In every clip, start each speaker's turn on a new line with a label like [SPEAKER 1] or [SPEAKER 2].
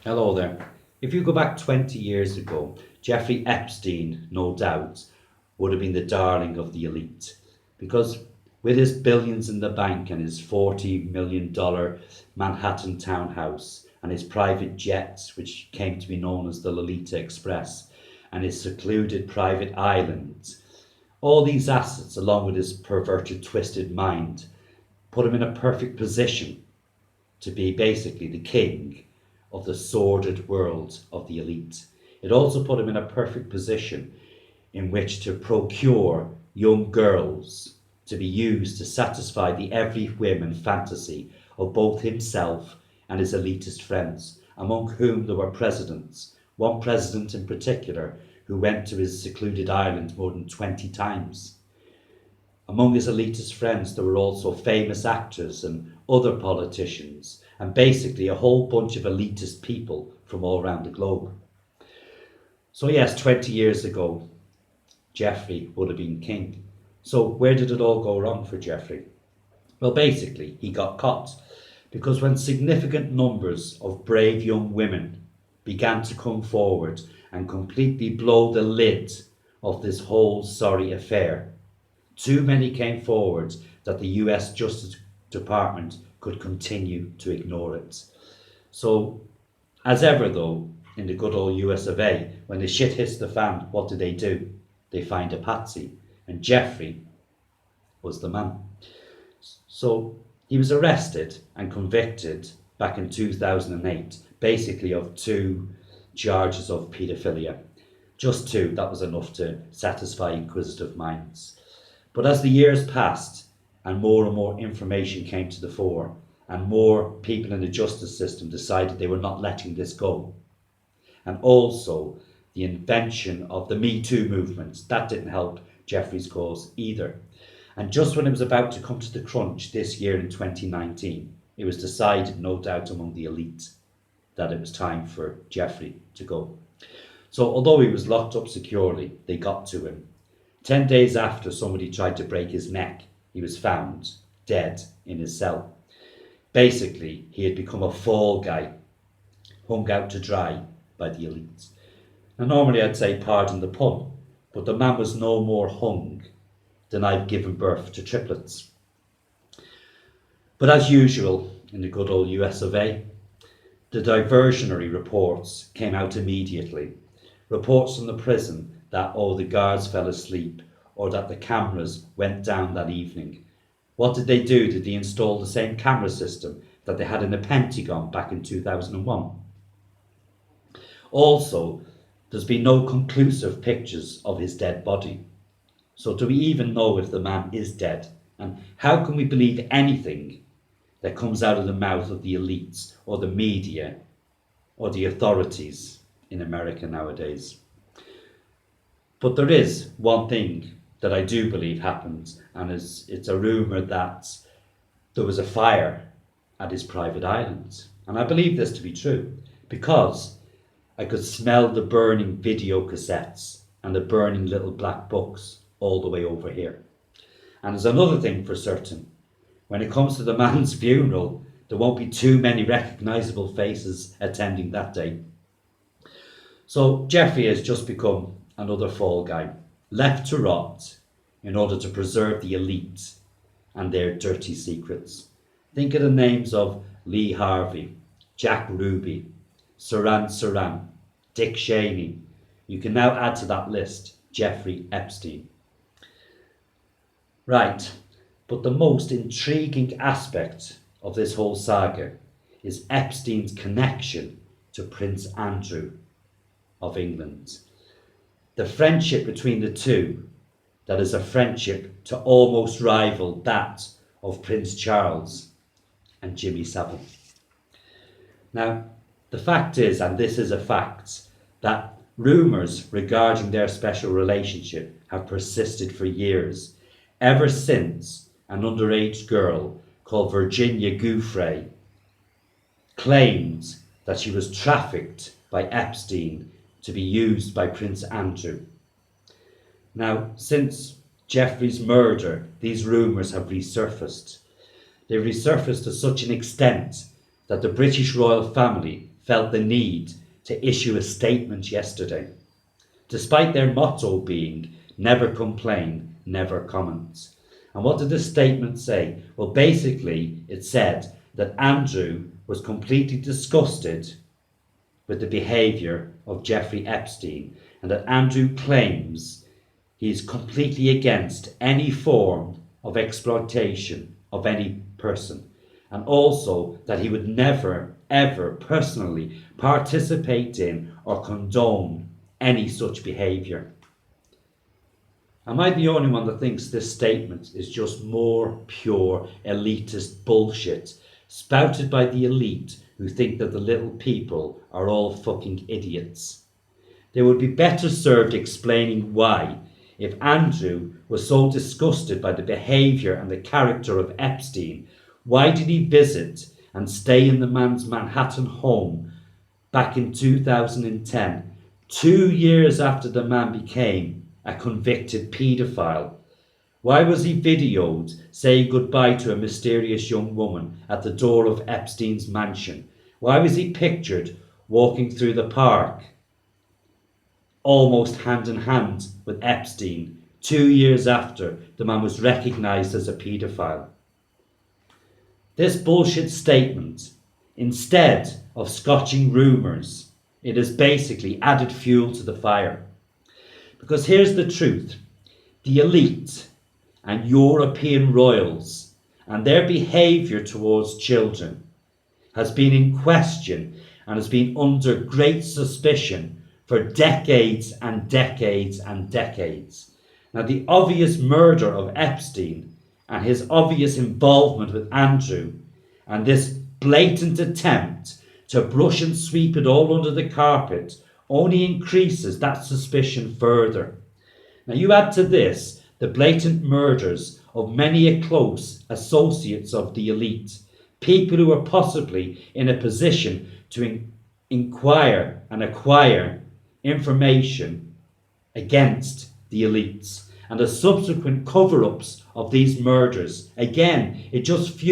[SPEAKER 1] Hello there. If you go back 20 years ago, Jeffrey Epstein, no doubt, would have been the darling of the elite. Because with his billions in the bank and his $40 million Manhattan townhouse and his private jets, which came to be known as the Lolita Express, and his secluded private island, all these assets, along with his perverted, twisted mind, put him in a perfect position to be basically the king of the sordid world of the elite. It also put him in a perfect position in which to procure young girls to be used to satisfy the every whim and fantasy of both himself and his elitist friends, among whom there were presidents, one president in particular who went to his secluded island more than 20 times. Among his elitist friends, there were also famous actors and other politicians, and basically a whole bunch of elitist people from all around the globe. So, yes, 20 years ago, Jeffrey would have been king. So, where did it all go wrong for Jeffrey? Well, basically, he got caught because when significant numbers of brave young women began to come forward and completely blow the lid of this whole sorry affair, too many came forward that the US Justice Department could continue to ignore it. So, as ever though, in the good old US of A, when the shit hits the fan, what do? They find a patsy. And Jeffrey was the man. So he was arrested and convicted back in 2008, basically of two charges of paedophilia. Just two, that was enough to satisfy inquisitive minds. But as the years passed and more information came to the fore, and more people in the justice system decided they were not letting this go, and also the invention of the Me Too movement, that didn't help Jeffrey's cause either. And just when it was about to come to the crunch this year in 2019, it was decided, no doubt among the elite, that it was time for Jeffrey to go. So although he was locked up securely, they got to him. 10 days after somebody tried to break his neck, he was found dead in his cell. Basically, he had become a fall guy, hung out to dry by the elites. Now, normally I'd say pardon the pun, but the man was no more hung than I've given birth to triplets. But as usual in the good old US of A, the diversionary reports came out immediately. Reports from the prison that, oh, the guards fell asleep or that the cameras went down that evening. What did they do? Did they install the same camera system that they had in the Pentagon back in 2001? Also, there's been no conclusive pictures of his dead body. So do we even know if the man is dead? And how can we believe anything that comes out of the mouth of the elites or the media or the authorities in America nowadays? But there is one thing that I do believe happened, and it's a rumour that there was a fire at his private island. And I believe this to be true because I could smell the burning video cassettes and the burning little black books all the way over here. And there's another thing for certain. When it comes to the man's funeral, there won't be too many recognisable faces attending that day. So Jeffrey has just become another fall guy, left to rot in order to preserve the elite and their dirty secrets. Think of the names of Lee Harvey, Jack Ruby, Saran, Dick Cheney. You can now add to that list Jeffrey Epstein. Right, but the most intriguing aspect of this whole saga is Epstein's connection to Prince Andrew of England. The friendship between the two, that is a friendship to almost rival that of Prince Charles and Jimmy Savile. Now, the fact is, and this is a fact, that rumours regarding their special relationship have persisted for years, ever since an underage girl called Virginia Giuffre claimed that she was trafficked by Epstein to be used by Prince Andrew. Now, since Jeffrey's murder, these rumours have resurfaced. They've resurfaced to such an extent that the British royal family felt the need to issue a statement yesterday, despite their motto being never complain, never comment. And what did the statement say? Well, basically, it said that Andrew was completely disgusted with the behaviour of Jeffrey Epstein, and that Andrew claims he is completely against any form of exploitation of any person, and also that he would never, ever personally participate in or condone any such behaviour. Am I the only one that thinks this statement is just more pure elitist bullshit spouted by the elite who think that the little people are all fucking idiots? They would be better served explaining why, if Andrew was so disgusted by the behaviour and the character of Epstein, why did he visit and stay in the man's Manhattan home back in 2010, 2 years after the man became a convicted paedophile? Why was he videoed saying goodbye to a mysterious young woman at the door of Epstein's mansion? Why was he pictured walking through the park, almost hand in hand with Epstein, 2 years after the man was recognised as a paedophile? This bullshit statement, instead of scotching rumours, it has basically added fuel to the fire. Because here's the truth: the elite and European royals and their behaviour towards children has been in question and has been under great suspicion for decades and decades and decades. Now, the obvious murder of Epstein and his obvious involvement with Andrew and this blatant attempt to brush and sweep it all under the carpet only increases that suspicion further. Now, you add to this the blatant murders of many close associates of the elite, people who are possibly in a position to inquire and acquire information against the elites, and the subsequent cover-ups of these murders. Again, it just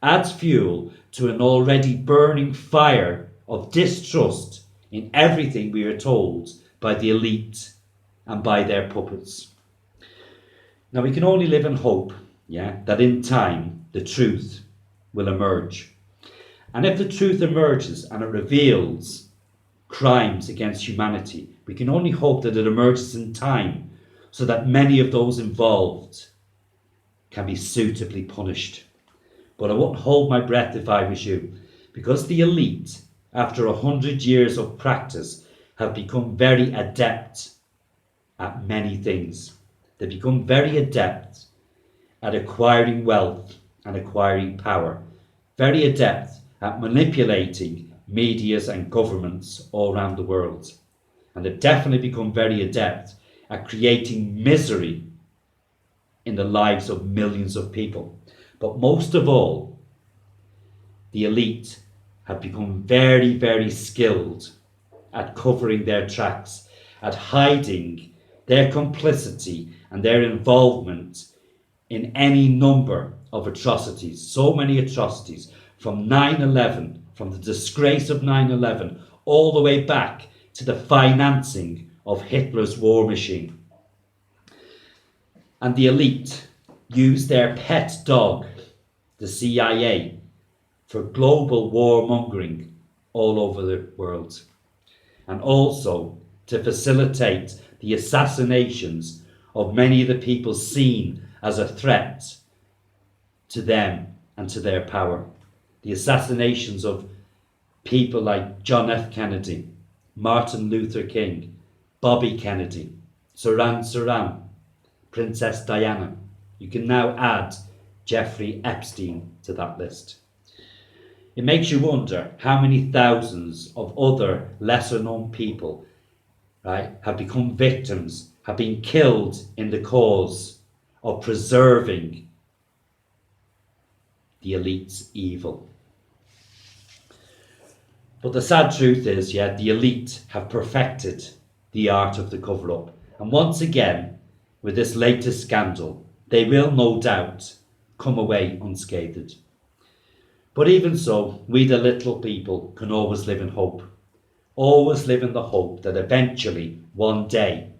[SPEAKER 1] adds fuel to an already burning fire of distrust in everything we are told by the elite and by their puppets. Now, we can only live in hope, that in time the truth will emerge. And if the truth emerges and it reveals crimes against humanity, we can only hope that it emerges in time so that many of those involved can be suitably punished. But I won't hold my breath if I was you, because the elite, after 100 years of practice, have become very adept at many things. They become very adept at acquiring wealth and acquiring power, very adept at manipulating medias and governments all around the world. And they've definitely become very adept at creating misery in the lives of millions of people. But most of all, the elite have become very, very skilled at covering their tracks, at hiding their complicity and their involvement in any number of atrocities. So many atrocities, from 9/11, from the disgrace of 9/11, all the way back to the financing of Hitler's war machine. And the elite use their pet dog, the CIA, for global warmongering all over the world, and also to facilitate the assassinations of many of the people seen as a threat to them and to their power. The assassinations of people like John F. Kennedy, Martin Luther King, Bobby Kennedy, Saran, Princess Diana. You can now add Jeffrey Epstein to that list. It makes you wonder how many thousands of other lesser known people, right, have become victims, have been killed in the cause of preserving the elite's evil. But the sad truth is, the elite have perfected the art of the cover-up. And once again, with this latest scandal, they will no doubt come away unscathed. But even so, we the little people can always live in hope. Always live in the hope that eventually, one day,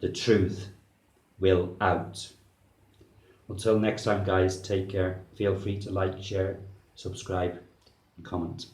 [SPEAKER 1] the truth will out. Until next time, guys, take care. Feel free to like, share, subscribe, and comment.